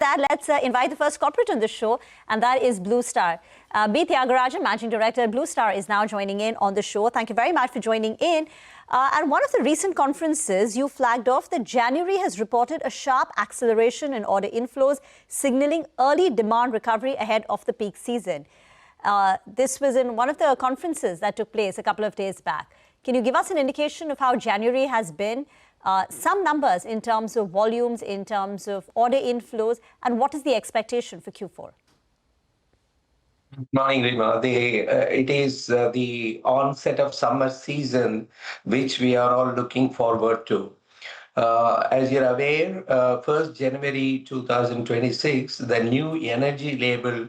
that, let's invite the first corporate on the show, and that is Blue Star. B. Thiagarajan, Managing Director at Blue Star, is now joining in on the show. Thank you very much for joining in. At one of the recent conferences, you flagged off that January has reported a sharp acceleration in order inflows, signaling early demand recovery ahead of the peak season. This was in one of the conferences that took place a couple of days back. Can you give us an indication of how January has been? Some numbers in terms of volumes, in terms of order inflows, and what is the expectation for Q4? Good morning, Rima. It is the onset of summer season, which we are all looking forward to. As you're aware, 1st January 2026, the new energy label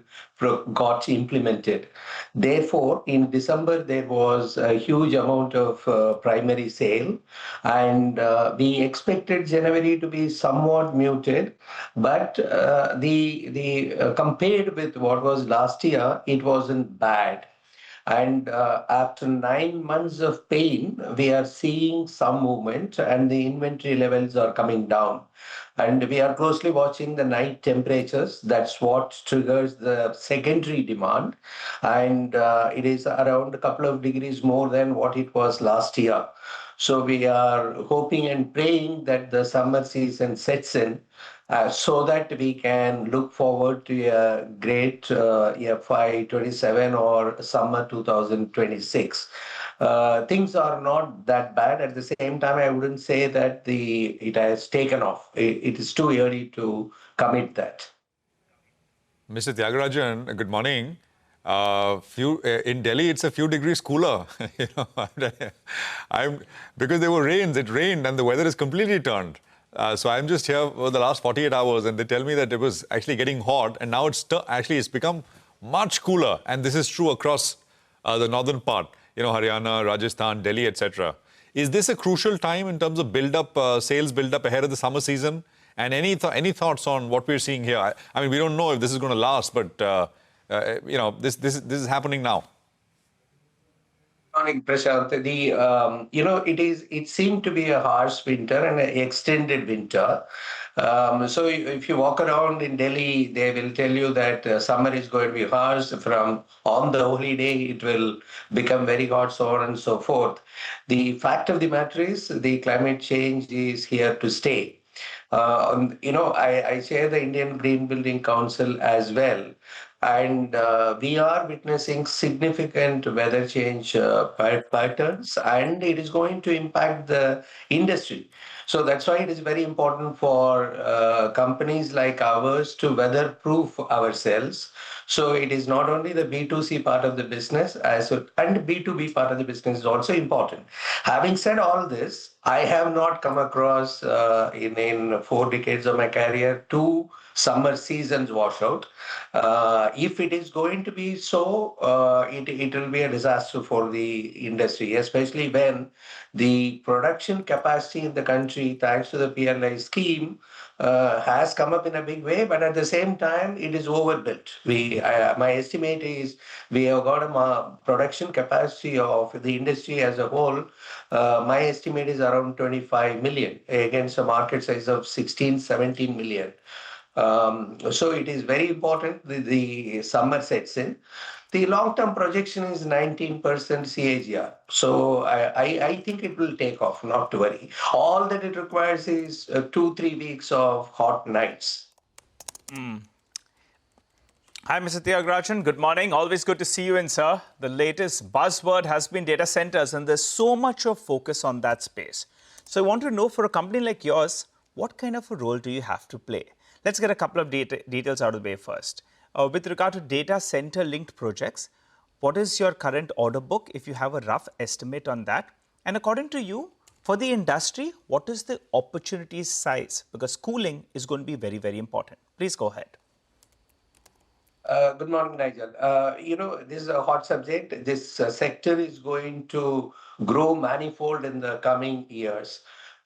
got implemented. Therefore, in December, there was a huge amount of primary sale, and we expected January to be somewhat muted, but compared with what was last year, it wasn't bad. And after 9 months of pain, we are seeing some movement and the inventory levels are coming down. And we are closely watching the night temperatures. That's what triggers the secondary demand. And it is around a couple of degrees more than what it was last year. So we are hoping and praying that the summer season sets in so that we can look forward to a great FY27 or summer 2026. Things are not that bad. At the same time, I wouldn't say that it has taken off. It is too early to commit that. Mr. Thiagarajan, good morning. In Delhi, it's a few degrees cooler. Because there were rains, it rained and the weather is completely turned. So I'm just here for the last 48 hours and they tell me that it was actually getting hot and now it's become much cooler. And this is true across the northern part, Haryana, Rajasthan, Delhi, etc. Is this a crucial time in terms of sales build-up ahead of the summer season? And any thoughts on what we're seeing here? I mean, we don't know if this is going to last, but this is happening now. Morning, Prashant. It seemed to be a harsh winter and an extended winter. So if you walk around in Delhi, they will tell you that summer is going to be harsh. From on the holy day, it will become very hot, so on and so forth. The fact of the matter is the climate change is here to stay. I chair the Indian Green Building Council as well. And we are witnessing significant weather change patterns, and it is going to impact the industry. So that's why it is very important for companies like ours to weather-proof ourselves. So it is not only the B2C part of the business, and B2B part of the business is also important. Having said all this, I have not come across in 4 decades of my career 2 summer seasons washout. If it is going to be so, it will be a disaster for the industry, especially when the production capacity in the country, thanks to the PLI scheme, has come up in a big way, but at the same time, it is overbuilt. My estimate is we have got a production capacity of the industry as a whole. My estimate is around 25 million against a market size of 16-17 million. So it is very important the summer sets in. The long-term projection is 19% CAGR. So I think it will take off, not to worry. All that it requires is 2-3 weeks of hot nights. Hi, Mr. Thiagarajan. Good morning. Always good to see you in, sir. The latest buzzword has been data centers, and there's so much of focus on that space. So I want to know, for a company like yours, what kind of a role do you have to play? Let's get a couple of details out of the way first. With regard to data center linked projects, what is your current order book, if you have a rough estimate on that? And according to you, for the industry, what is the opportunity size? Because cooling is going to be very, very important. Please go ahead. Good morning, Nigel. This is a hot subject. This sector is going to grow manifold in the coming years.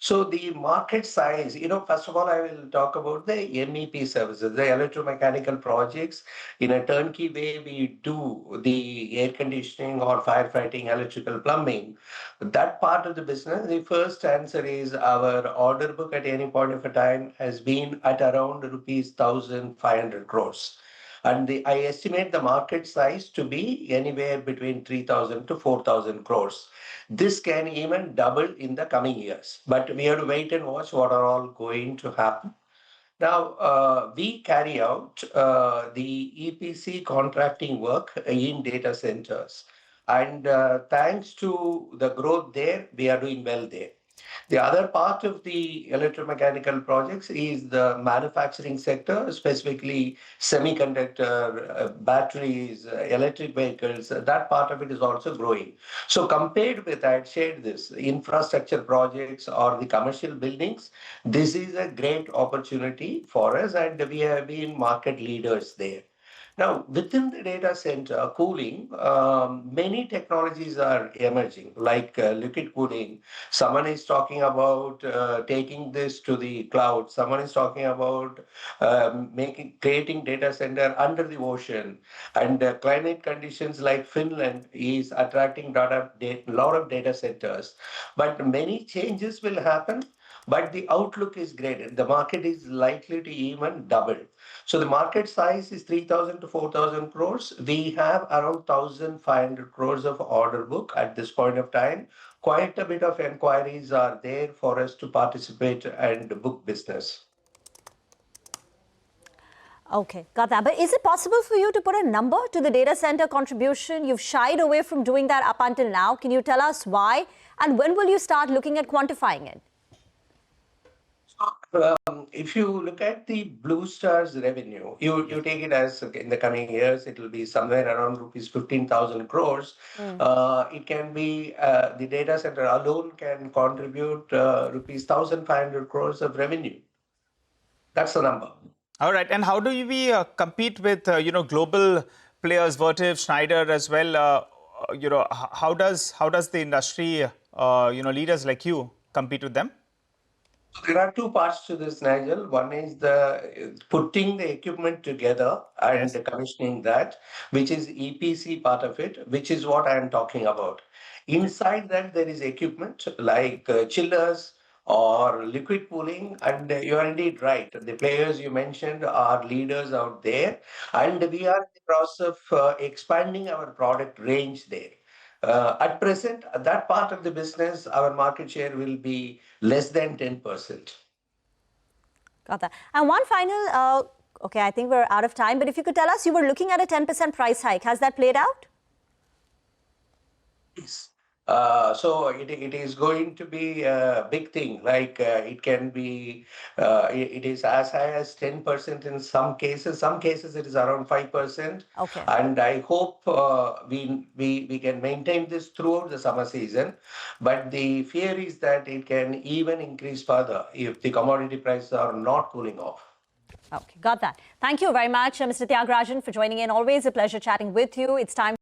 So the market size, first of all, I will talk about the MEP services, the electromechanical projects. In a turnkey way, we do the air conditioning or firefighting, electrical plumbing. That part of the business, the first answer is our order book at any point of a time has been at around rupees 1,500 crores. And I estimate the market size to be anywhere between 3,000 to 4,000 crores. This can even double in the coming years, but we have to wait and watch what are all going to happen. Now, we carry out the EPC contracting work in data centers. And thanks to the growth there, we are doing well there. The other part of the electromechanical projects is the manufacturing sector, specifically semiconductor, batteries, electric vehicles. That part of it is also growing. So compared with, I had shared this, infrastructure projects or the commercial buildings, this is a great opportunity for us, and we have been market leaders there. Now, within the data center cooling, many technologies are emerging, like liquid cooling. Someone is talking about taking this to the cloud. Someone is talking about creating data center under the ocean. And climate conditions like Finland is attracting a lot of data centers. But many changes will happen. But the outlook is great. The market is likely to even double. So the market size is 3,000 to 4,000 crores. We have around 1,500 crores of order book at this point of time. Quite a bit of inquiries are there for us to participate and book business. Okay, got that. But is it possible for you to put a number to the data center contribution? You've shied away from doing that up until now. Can you tell us why? And when will you start looking at quantifying it? If you look at the Blue Star's revenue, you take it as in the coming years, it will be somewhere around rupees 15,000 crores. It can be the data center alone can contribute rupees 1,500 crores of revenue. That's the number. All right. And how do we compete with, global players, Vertiv, Schneider as well? How does the industry, leaders like you compete with them? There are two parts to this, Nigel. One is the putting the equipment together and commissioning that, which is EPC part of it, which is what I am talking about. Inside that, there is equipment like chillers or liquid cooling, and you are indeed right. The players you mentioned are leaders out there, and we are in the process of expanding our product range there. At present, that part of the business, our market share will be less than 10%. Got that. And one final, okay, I think we're out of time, but if you could tell us, you were looking at a 10% price hike. Has that played out? Yes. So it is going to be a big thing. Like it can be, it is as high as 10% in some cases. Some cases it is around 5%. Okay. And I hope we can maintain this throughout the summer season. But the fear is that it can even increase further if the commodity prices are not cooling off. Okay, got that. Thank you very much, Mr. Thiagarajan, for joining in. Always a pleasure chatting with you. It's time